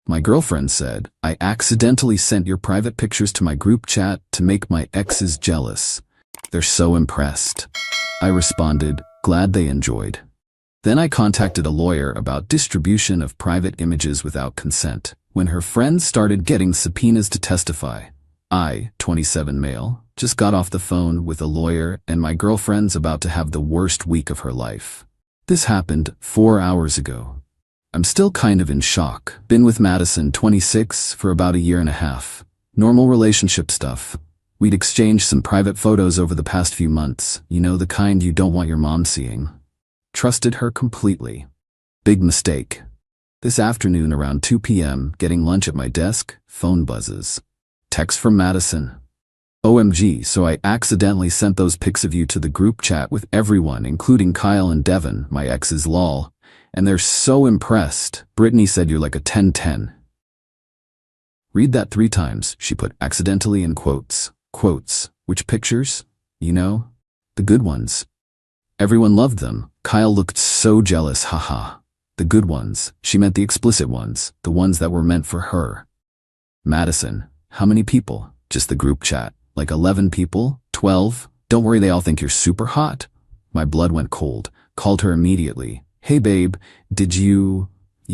My girlfriend said, I accidentally sent your private pictures to my group chat to make my exes jealous. They're so impressed. I responded, glad they enjoyed. Then I contacted a lawyer about distribution of private images without consent. When her friends started getting subpoenas to testify, I, 27 male, just got off the phone with a lawyer and my girlfriend's about to have the worst week of her life. This happened 4 hours ago. I'm still kind of in shock. Been with Madison, 26, for about a year and a half. Normal relationship stuff. We'd exchanged some private photos over the past few months, you know, the kind you don't want your mom seeing. Trusted her completely. Big mistake. This afternoon around 2 p.m., getting lunch at my desk, phone buzzes. Text from Madison. OMG, so I accidentally sent those pics of you to the group chat with everyone, including Kyle and Devin, my exes lol. And they're so impressed. Brittany said you're like a 10-10. Read that 3 times, she put accidentally in quotes. Quotes. Which pictures? You know? The good ones. Everyone loved them. Kyle looked so jealous, haha. The good ones. She meant the explicit ones, the ones that were meant for her. Madison. How many people? Just the group chat. Like 11 people? 12? Don't worry, they all think you're super hot. My blood went cold. Called her immediately. Hey babe, did you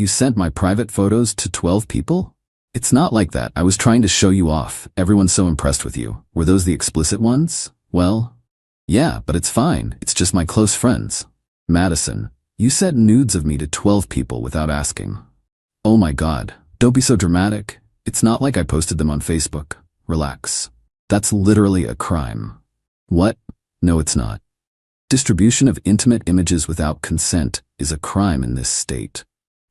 sent my private photos to 12 people? It's not like that. I was trying to show you off. Everyone's so impressed with you. Were those the explicit ones? Well, yeah, but it's fine. It's just my close friends. Madison, you sent nudes of me to 12 people without asking. Oh my God, don't be so dramatic. It's not like I posted them on Facebook. Relax. That's literally a crime. What? No, it's not. Distribution of intimate images without consent is a crime in this state.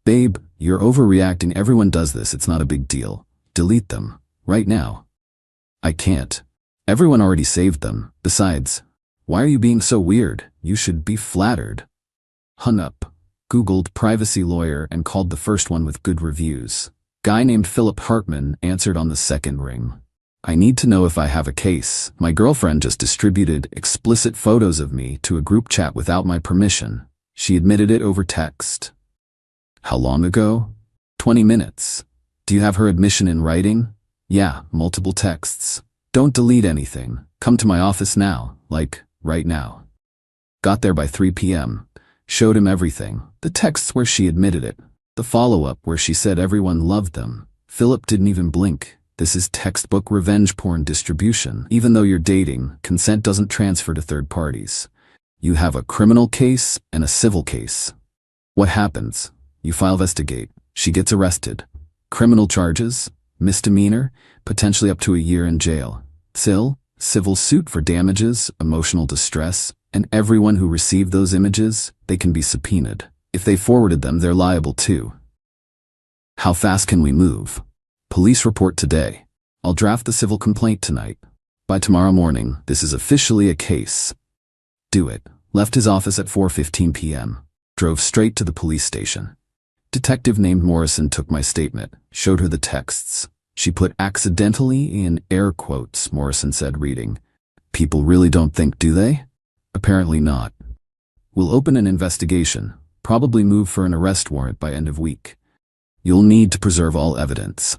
Babe, you're overreacting. Everyone does this. It's not a big deal. Delete them. Right now. I can't. Everyone already saved them. Besides, why are you being so weird? You should be flattered. Hung up. Googled privacy lawyer and called the first one with good reviews. Guy named Philip Hartman answered on the second ring. I need to know if I have a case. My girlfriend just distributed explicit photos of me to a group chat without my permission. She admitted it over text. How long ago? 20 minutes. Do you have her admission in writing? Yeah, multiple texts. Don't delete anything. Come to my office now, like, right now. Got there by 3 p.m. Showed him everything. The texts where she admitted it. The follow-up where she said everyone loved them. Philip didn't even blink. This is textbook revenge porn distribution. Even though you're dating, consent doesn't transfer to third parties. You have a criminal case and a civil case. What happens? You file investigate. She gets arrested. Criminal charges, misdemeanor, potentially up to a year in jail. Civil suit for damages, emotional distress, and everyone who received those images, they can be subpoenaed. If they forwarded them, they're liable too. How fast can we move? Police report today. I'll draft the civil complaint tonight. By tomorrow morning, this is officially a case. Do it. Left his office at 4:15 p.m. Drove straight to the police station. Detective named Morrison took my statement, showed her the texts. She put accidentally in air quotes, Morrison said, reading. People really don't think, do they? Apparently not. We'll open an investigation, probably move for an arrest warrant by end of week. You'll need to preserve all evidence.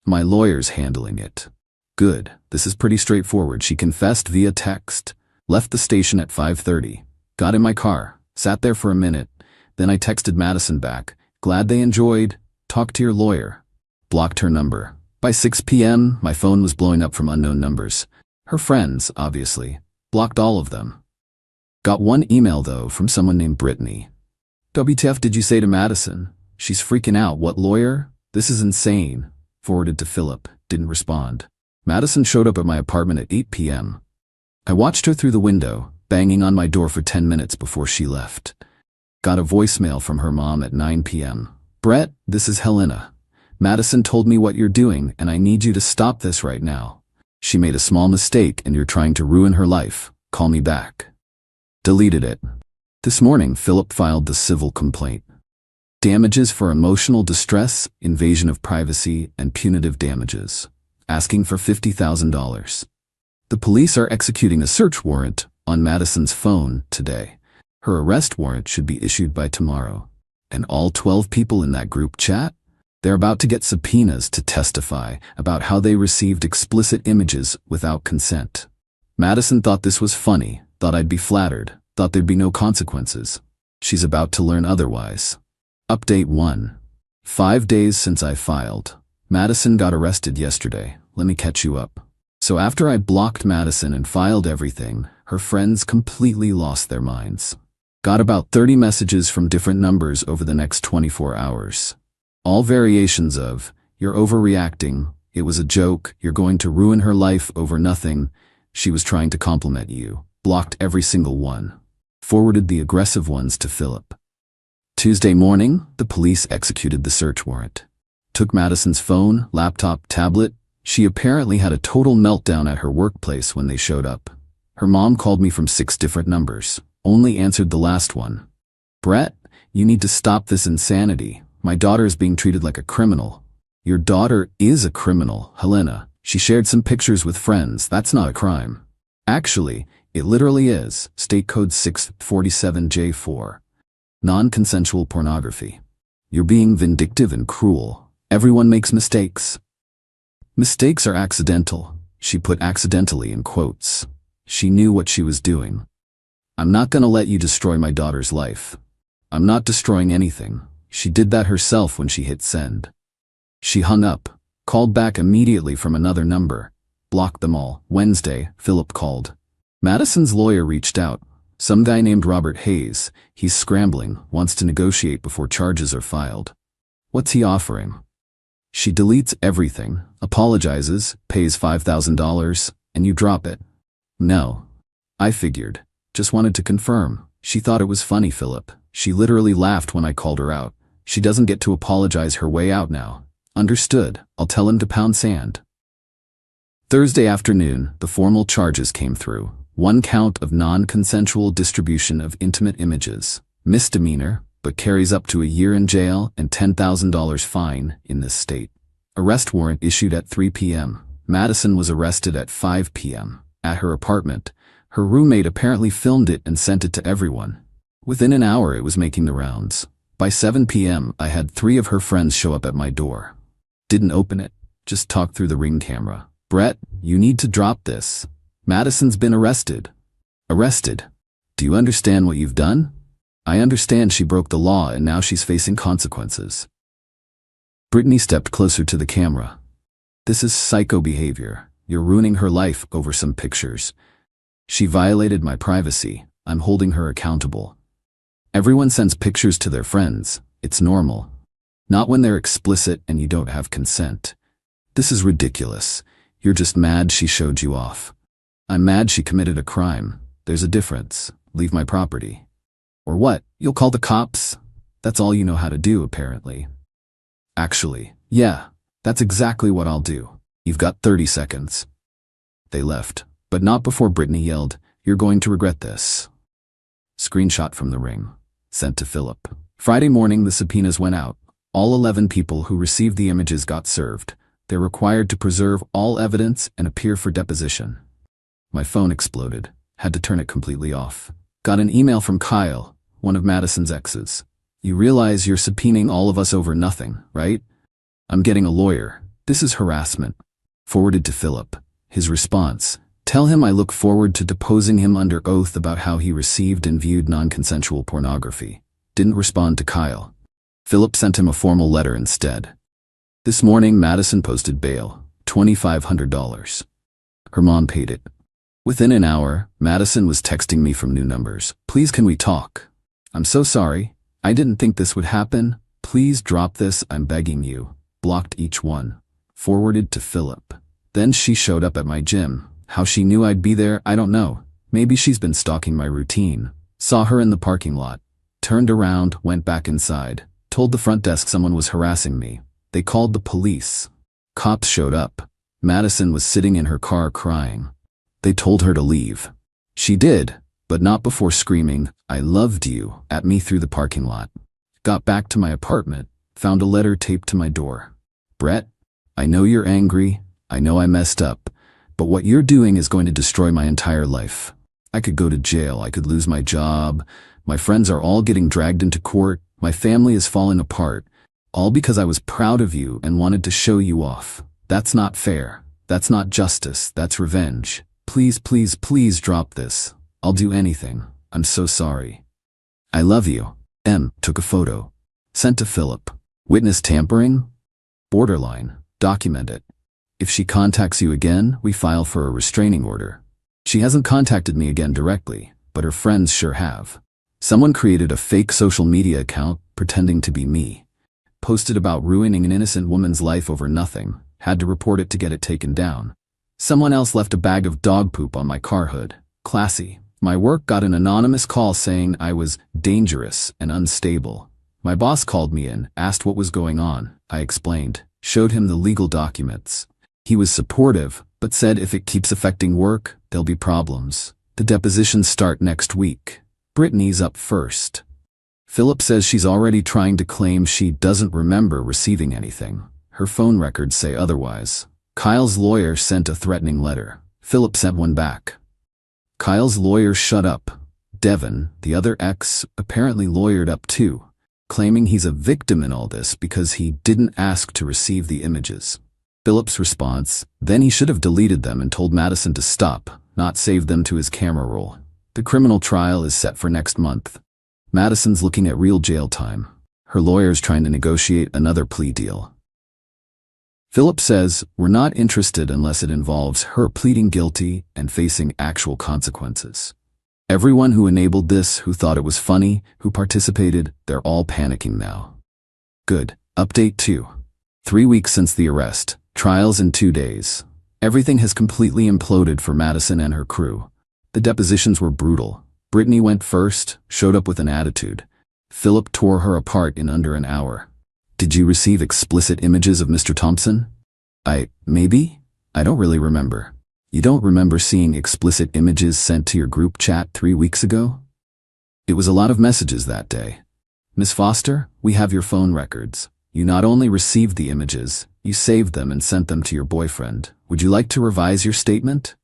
My lawyer's handling it. Good. This is pretty straightforward. She confessed via text. Left the station at 5:30. Got in my car. Sat there for a minute. Then I texted Madison back. Glad they enjoyed. Talk to your lawyer. Blocked her number. By 6 p.m., my phone was blowing up from unknown numbers. Her friends, obviously. Blocked all of them. Got one email, though, from someone named Brittany. WTF did you say to Madison? She's freaking out. What lawyer? This is insane. Forwarded to Philip. Didn't respond. Madison showed up at my apartment at 8 p.m. I watched her through the window, banging on my door for 10 minutes before she left. Got a voicemail from her mom at 9 p.m. Brett, this is Helena. Madison told me what you're doing, and I need you to stop this right now. She made a small mistake, and you're trying to ruin her life. Call me back. Deleted it. This morning, Philip filed the civil complaint. Damages for emotional distress, invasion of privacy, and punitive damages. Asking for $50,000. The police are executing a search warrant on Madison's phone today. Her arrest warrant should be issued by tomorrow. And all 12 people in that group chat? They're about to get subpoenas to testify about how they received explicit images without consent. Madison thought this was funny, thought I'd be flattered, thought there'd be no consequences. She's about to learn otherwise. Update 1. 5 days since I filed. Madison got arrested yesterday. Let me catch you up. So after I blocked Madison and filed everything, her friends completely lost their minds. Got about 30 messages from different numbers over the next 24 hours. All variations of, "You're overreacting," "It was a joke," "You're going to ruin her life over nothing," "She was trying to compliment you." Blocked every single one. Forwarded the aggressive ones to Philip. Tuesday morning, the police executed the search warrant. Took Madison's phone, laptop, tablet. She apparently had a total meltdown at her workplace when they showed up. Her mom called me from 6 different numbers. Only answered the last one. "Brett, you need to stop this insanity. My daughter is being treated like a criminal." "Your daughter is a criminal, Helena. She shared some pictures with friends. That's not a crime." "Actually, it literally is. State Code 647J4. Non-consensual pornography. You're being vindictive and cruel. Everyone makes mistakes." "Mistakes are accidental." She put accidentally in quotes. She knew what she was doing. "I'm not gonna let you destroy my daughter's life." "I'm not destroying anything. She did that herself when she hit send." She hung up, called back immediately from another number. Blocked them all. Wednesday, Philip called. Madison's lawyer reached out. Some guy named Robert Hayes. He's scrambling, wants to negotiate before charges are filed. What's he offering? She deletes everything, apologizes, pays $5,000, and you drop it. No. I figured. Just wanted to confirm. She thought it was funny, Philip. She literally laughed when I called her out. She doesn't get to apologize her way out now. Understood. I'll tell him to pound sand. Thursday afternoon, the formal charges came through. 1 count of non-consensual distribution of intimate images. Misdemeanor, but carries up to a year in jail and $10,000 fine in this state. Arrest warrant issued at 3 p.m. Madison was arrested at 5 p.m. at her apartment. Her roommate apparently filmed it and sent it to everyone. Within an hour it was making the rounds. By 7 p.m. I had 3 of her friends show up at my door. Didn't open it, just talked through the Ring camera. "Brett, you need to drop this. Madison's been arrested." "Arrested? Do you understand what you've done?" "I understand she broke the law and now she's facing consequences." Brittany stepped closer to the camera. "This is psycho behavior. You're ruining her life over some pictures. She violated my privacy. I'm holding her accountable. Everyone sends pictures to their friends. It's normal. Not when they're explicit and you don't have consent. This is ridiculous. You're just mad she showed you off. I'm mad she committed a crime. There's a difference. Leave my property." "Or what? You'll call the cops?" "That's all you know how to do, apparently." "Actually, yeah, that's exactly what I'll do. You've got 30 seconds. They left, but not before Brittany yelled, "You're going to regret this." Screenshot from the Ring. Sent to Philip. Friday morning the subpoenas went out. All 11 people who received the images got served. They're required to preserve all evidence and appear for deposition. My phone exploded. Had to turn it completely off. Got an email from Kyle, one of Madison's exes. "You realize you're subpoenaing all of us over nothing, right? I'm getting a lawyer. This is harassment." Forwarded to Philip. His response: "Tell him I look forward to deposing him under oath about how he received and viewed non-consensual pornography." Didn't respond to Kyle. Philip sent him a formal letter instead. This morning Madison posted bail, $2,500. Her mom paid it. Within an hour, Madison was texting me from new numbers. "Please, can we talk? I'm so sorry. I didn't think this would happen. Please drop this, I'm begging you." Blocked each one. Forwarded to Philip. Then she showed up at my gym. How she knew I'd be there, I don't know. Maybe she's been stalking my routine. Saw her in the parking lot. Turned around, went back inside. Told the front desk someone was harassing me. They called the police. Cops showed up. Madison was sitting in her car crying. They told her to leave. She did, but not before screaming, "I loved you," at me through the parking lot. Got back to my apartment, found a letter taped to my door. "Brett, I know you're angry. I know I messed up. But what you're doing is going to destroy my entire life. I could go to jail. I could lose my job. My friends are all getting dragged into court. My family is falling apart. All because I was proud of you and wanted to show you off. That's not fair. That's not justice. That's revenge. Please, please, please drop this. I'll do anything. I'm so sorry. I love you. M. Took a photo. Sent to Philip. Witness tampering? Borderline. Document it. If she contacts you again, we file for a restraining order. She hasn't contacted me again directly, but her friends sure have. Someone created a fake social media account pretending to be me. Posted about ruining an innocent woman's life over nothing. Had to report it to get it taken down. Someone else left a bag of dog poop on my car hood. Classy. My work got an anonymous call saying I was dangerous and unstable. My boss called me in, asked what was going on. I explained, showed him the legal documents. He was supportive, but said if it keeps affecting work, there'll be problems. The depositions start next week. Brittany's up first. Philip says she's already trying to claim she doesn't remember receiving anything. Her phone records say otherwise. Kyle's lawyer sent a threatening letter. Philip sent one back. Kyle's lawyer shut up. Devin, the other ex, apparently lawyered up too, claiming he's a victim in all this because he didn't ask to receive the images. Philip's response, then he should have deleted them and told Madison to stop, not save them to his camera roll. The criminal trial is set for next month. Madison's looking at real jail time. Her lawyer's trying to negotiate another plea deal. Philip says, we're not interested unless it involves her pleading guilty and facing actual consequences. Everyone who enabled this, who thought it was funny, who participated, they're all panicking now. Good. Update 2. 3 weeks since the arrest. Trials in 2 days. Everything has completely imploded for Madison and her crew. The depositions were brutal. Brittany went first, showed up with an attitude. Philip tore her apart in under an hour. Did you receive explicit images of Mr. Thompson? Maybe? I don't really remember. You don't remember seeing explicit images sent to your group chat 3 weeks ago? It was a lot of messages that day. Miss Foster, we have your phone records. You not only received the images, you saved them and sent them to your boyfriend. Would you like to revise your statement?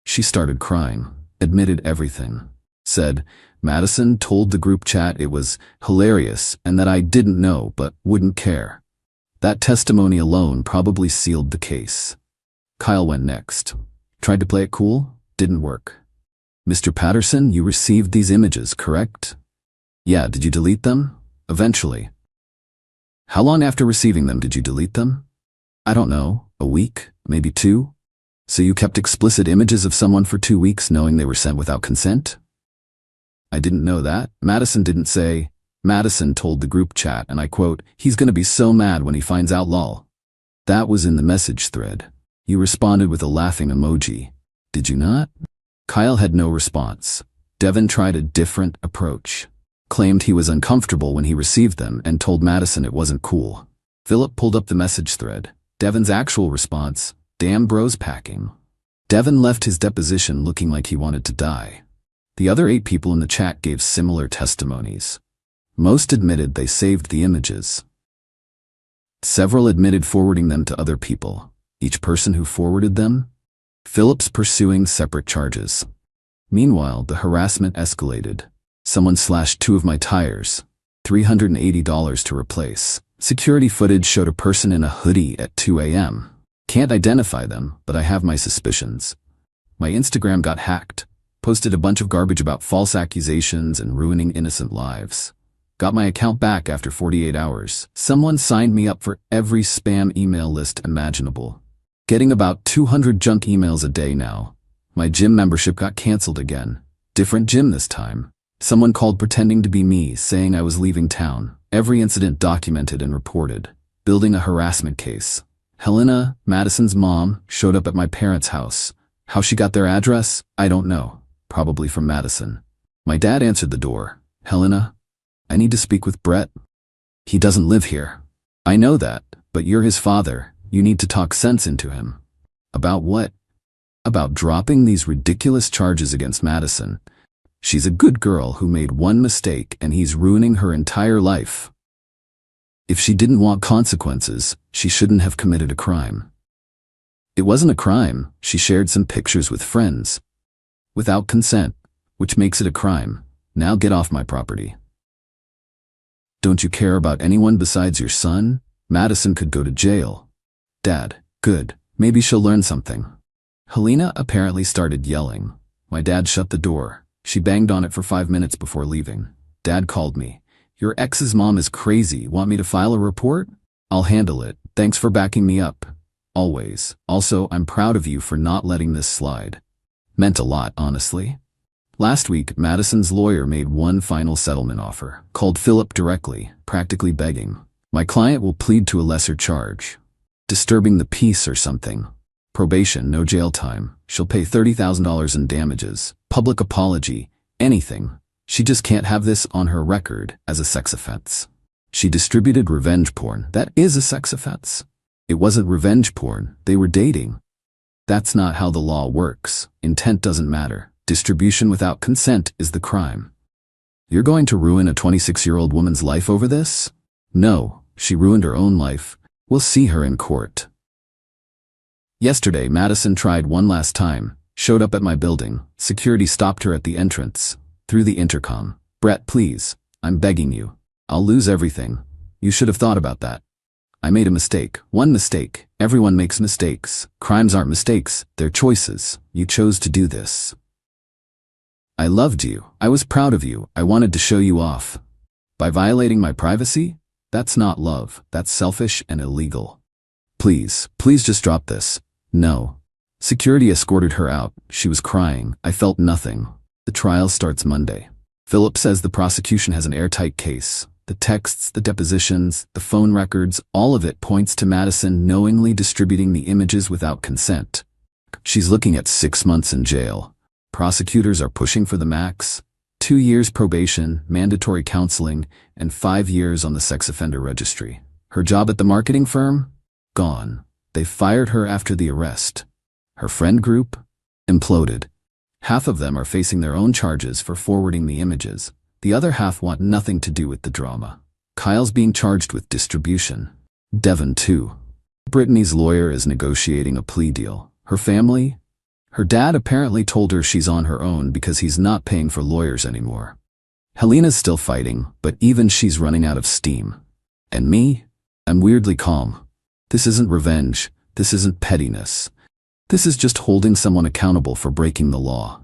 She started crying, admitted everything. Said, Madison told the group chat it was hilarious and that I didn't know but wouldn't care. That testimony alone probably sealed the case. Kyle went next. Tried to play it cool? Didn't work. Mr. Patterson, you received these images, correct? Yeah, did you delete them? Eventually. How long after receiving them did you delete them? I don't know, a week, maybe 2? So you kept explicit images of someone for 2 weeks knowing they were sent without consent? I didn't know that. Madison didn't say. Madison told the group chat, and I quote, he's gonna be so mad when he finds out lol. That was in the message thread. You responded with a laughing emoji. Did you not? Kyle had no response. Devin tried a different approach. Claimed he was uncomfortable when he received them and told Madison it wasn't cool. Philip pulled up the message thread. Devin's actual response, damn bros packing. Devin left his deposition looking like he wanted to die. The other 8 people in the chat gave similar testimonies. Most admitted they saved the images. Several admitted forwarding them to other people. Each person who forwarded them? Philip's pursuing separate charges. Meanwhile, the harassment escalated. Someone slashed 2 of my tires. $380 to replace. Security footage showed a person in a hoodie at 2 a.m. Can't identify them, but I have my suspicions. My Instagram got hacked. Posted a bunch of garbage about false accusations and ruining innocent lives. Got my account back after 48 hours. Someone signed me up for every spam email list imaginable. Getting about 200 junk emails a day now. My gym membership got canceled again. Different gym this time. Someone called pretending to be me, saying I was leaving town. Every incident documented and reported. Building a harassment case. Helena, Madison's mom, showed up at my parents' house. How she got their address, I don't know. Probably from Madison. My dad answered the door. Helena, I need to speak with Brett. He doesn't live here. I know that, but you're his father. You need to talk sense into him. About what? About dropping these ridiculous charges against Madison. She's a good girl who made one mistake and he's ruining her entire life. If she didn't want consequences, she shouldn't have committed a crime. It wasn't a crime. She shared some pictures with friends. Without consent, which makes it a crime. Now get off my property. Don't you care about anyone besides your son? Madison could go to jail. Dad, good. Maybe she'll learn something. Helena apparently started yelling. My dad shut the door. She banged on it for 5 minutes before leaving. Dad called me. Your ex's mom is crazy. Want me to file a report? I'll handle it. Thanks for backing me up. Always. Also, I'm proud of you for not letting this slide. Meant a lot, honestly. Last week, Madison's lawyer made one final settlement offer. Called Philip directly, practically begging. My client will plead to a lesser charge. Disturbing the peace or something. Probation, no jail time. She'll pay $30,000 in damages. Public apology. Anything. She just can't have this on her record as a sex offense. She distributed revenge porn. That is a sex offense. It wasn't revenge porn. They were dating. That's not how the law works. Intent doesn't matter. Distribution without consent is the crime. You're going to ruin a 26-year-old woman's life over this? No, she ruined her own life. We'll see her in court. Yesterday, Madison tried one last time. Showed up at my building. Security stopped her at the entrance. Through the intercom. Brett, please. I'm begging you. I'll lose everything. You should have thought about that. I made a mistake. One mistake. Everyone makes mistakes. Crimes aren't mistakes. They're choices. You chose to do this. I loved you. I was proud of you. I wanted to show you off. By violating my privacy? That's not love. That's selfish and illegal. Please just drop this. No. Security escorted her out. She was crying. I felt nothing. The trial starts Monday. Philip says the prosecution has an airtight case. The texts, the depositions, the phone records, all of it points to Madison knowingly distributing the images without consent. She's looking at 6 months in jail. Prosecutors are pushing for the max. 2 years probation, mandatory counseling, and 5 years on the sex offender registry. Her job at the marketing firm? Gone. They fired her after the arrest. Her friend group? Imploded. Half of them are facing their own charges for forwarding the images. The other half want nothing to do with the drama. Kyle's being charged with distribution. Devon too. Brittany's lawyer is negotiating a plea deal. Her family? Her dad apparently told her she's on her own because he's not paying for lawyers anymore. Helena's still fighting, but even she's running out of steam. And me? I'm weirdly calm. This isn't revenge. This isn't pettiness. This is just holding someone accountable for breaking the law.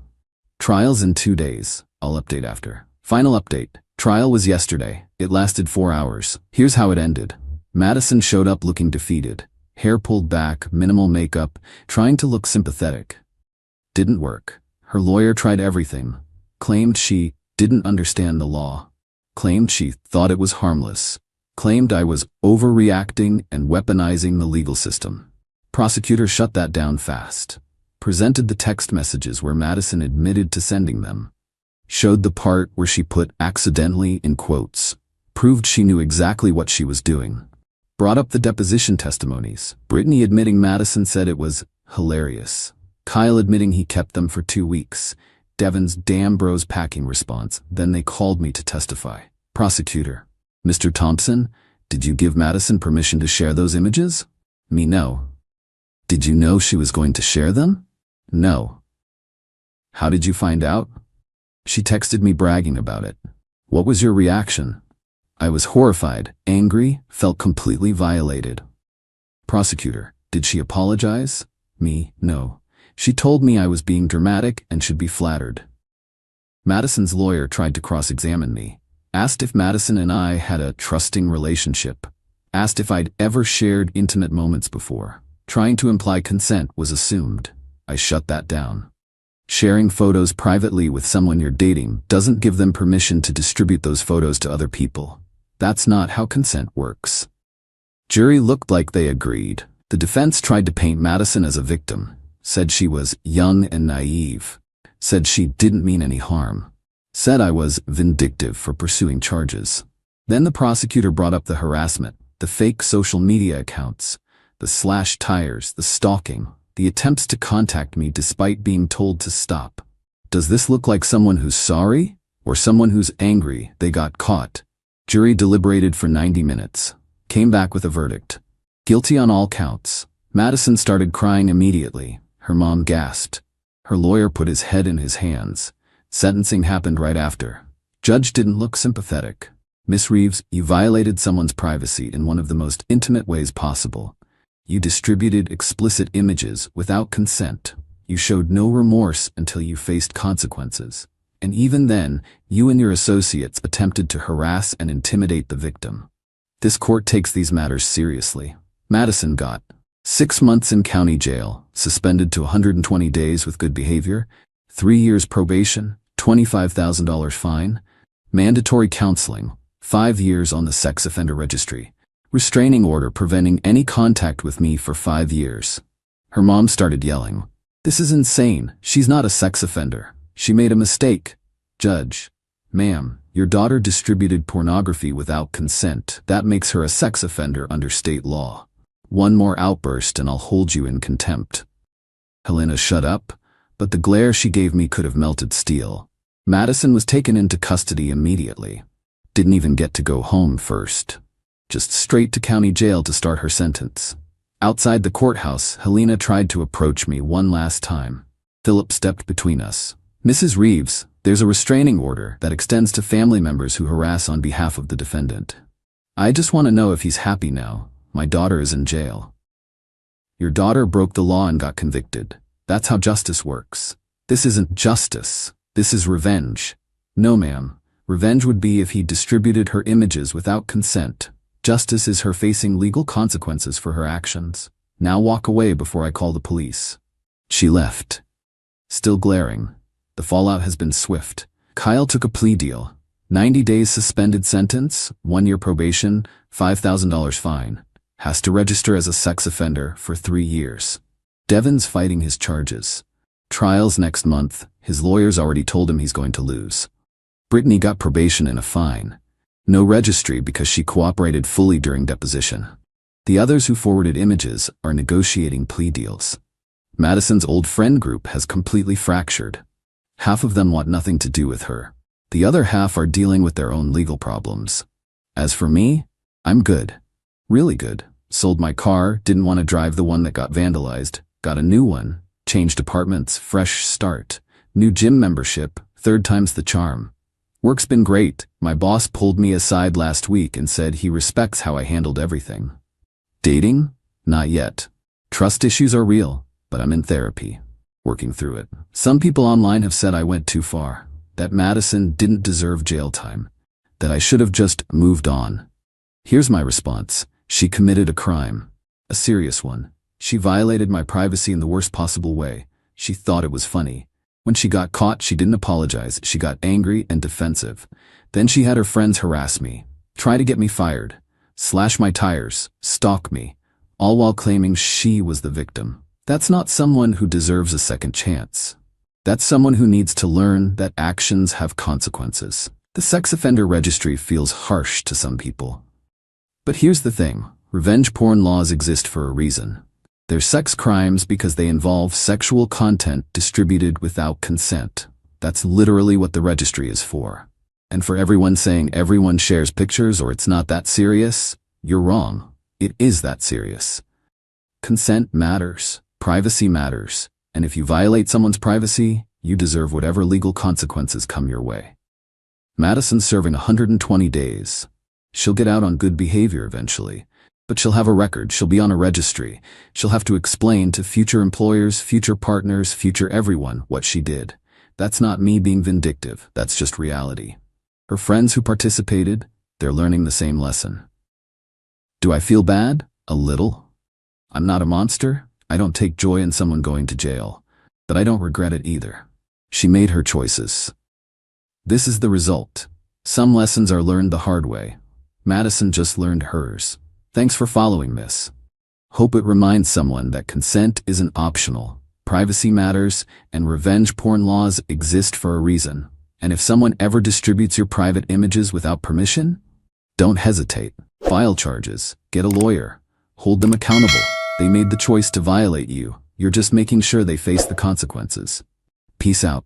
Trial's in 2 days. I'll update after. Final update. Trial was yesterday. It lasted 4 hours. Here's how it ended. Madison showed up looking defeated. Hair pulled back, minimal makeup, trying to look sympathetic. Didn't work. Her lawyer tried everything. Claimed she didn't understand the law. Claimed she thought it was harmless. Claimed I was overreacting and weaponizing the legal system. Prosecutor shut that down fast. Presented the text messages where Madison admitted to sending them. Showed the part where she put accidentally in quotes. Proved she knew exactly what she was doing. Brought up the deposition testimonies. Brittany admitting Madison said it was hilarious. Kyle admitting he kept them for 2 weeks. Devon's damn bros packing response. Then they called me to testify. Prosecutor. Mr. Thompson, did you give Madison permission to share those images? Me, no. Did you know she was going to share them? No. How did you find out? She texted me bragging about it. What was your reaction? I was horrified, angry, felt completely violated. Prosecutor, did she apologize? Me, no. She told me I was being dramatic and should be flattered. Madison's lawyer tried to cross-examine me. Asked if Madison and I had a trusting relationship. Asked if I'd ever shared intimate moments before. Trying to imply consent was assumed. I shut that down. Sharing photos privately with someone you're dating doesn't give them permission to distribute those photos to other people. That's not how consent works. Jury looked like they agreed. The defense tried to paint Madison as a victim. Said she was young and naive. Said she didn't mean any harm. Said I was vindictive for pursuing charges. Then the prosecutor brought up the harassment, the fake social media accounts, the slashed tires, the stalking, the attempts to contact me despite being told to stop. Does this look like someone who's sorry or someone who's angry they got caught? Jury deliberated for 90 minutes. Came back with a verdict. Guilty on all counts. Madison started crying immediately. Her mom gasped. Her lawyer put his head in his hands. Sentencing happened right after. Judge didn't look sympathetic. Miss Reeves, you violated someone's privacy in one of the most intimate ways possible. You distributed explicit images without consent. You showed no remorse until you faced consequences. And even then, you and your associates attempted to harass and intimidate the victim. This court takes these matters seriously. Madison got 6 months in county jail, suspended to 120 days with good behavior, 3 years probation, $25,000 fine, mandatory counseling, 5 years on the sex offender registry, restraining order preventing any contact with me for 5 years. Her mom started yelling, "This is insane. She's not a sex offender. She made a mistake." Judge, "Ma'am, your daughter distributed pornography without consent. That makes her a sex offender under state law. One more outburst and I'll hold you in contempt." Helena shut up, but the glare she gave me could have melted steel. Madison was taken into custody immediately. Didn't even get to go home first. Just straight to county jail to start her sentence. Outside the courthouse, Helena tried to approach me one last time. Philip stepped between us. "Mrs. Reeves, there's a restraining order that extends to family members who harass on behalf of the defendant. I just want to know if he's happy now. My daughter is in jail." "Your daughter broke the law and got convicted. That's how justice works." "This isn't justice. This is revenge." "No, ma'am. Revenge would be if he distributed her images without consent. Justice is her facing legal consequences for her actions. Now walk away before I call the police." She left. Still glaring. The fallout has been swift. Kyle took a plea deal. 90 days suspended sentence, 1 year probation, $5,000 fine. Has to register as a sex offender for 3 years. Devin's fighting his charges. Trials next month. His lawyers already told him he's going to lose. Brittany got probation and a fine. No registry because she cooperated fully during deposition. The others who forwarded images are negotiating plea deals. Madison's old friend group has completely fractured. Half of them want nothing to do with her. The other half are dealing with their own legal problems. As for me, I'm good. Really good. Sold my car, didn't want to drive the one that got vandalized, got a new one, changed apartments, fresh start, new gym membership, 3rd time's the charm. Work's been great. My boss pulled me aside last week and said he respects how I handled everything. Dating? Not yet. Trust issues are real, but I'm in therapy. Working through it. Some people online have said I went too far, that Madison didn't deserve jail time, that I should have just moved on. Here's my response. She committed a crime. A serious one. She violated my privacy in the worst possible way. She thought it was funny. When she got caught, she didn't apologize. She got angry and defensive. Then she had her friends harass me, try to get me fired, slash my tires, stalk me, all while claiming she was the victim. That's not someone who deserves a second chance. That's someone who needs to learn that actions have consequences. The sex offender registry feels harsh to some people. But here's the thing. Revenge porn laws exist for a reason. They're sex crimes because they involve sexual content distributed without consent. That's literally what the registry is for. And for everyone saying everyone shares pictures or it's not that serious, you're wrong. It is that serious. Consent matters. Privacy matters. And if you violate someone's privacy, you deserve whatever legal consequences come your way. Madison's serving 120 days. She'll get out on good behavior eventually. But she'll have a record, she'll be on a registry. She'll have to explain to future employers, future partners, future everyone what she did. That's not me being vindictive, that's just reality. Her friends who participated, they're learning the same lesson. Do I feel bad? A little. I'm not a monster. I don't take joy in someone going to jail. But I don't regret it either. She made her choices. This is the result. Some lessons are learned the hard way. Madison just learned hers. Thanks for following this. Hope it reminds someone that consent isn't optional, privacy matters, and revenge porn laws exist for a reason. And if someone ever distributes your private images without permission, don't hesitate. File charges, get a lawyer, hold them accountable. They made the choice to violate you. You're just making sure they face the consequences. Peace out.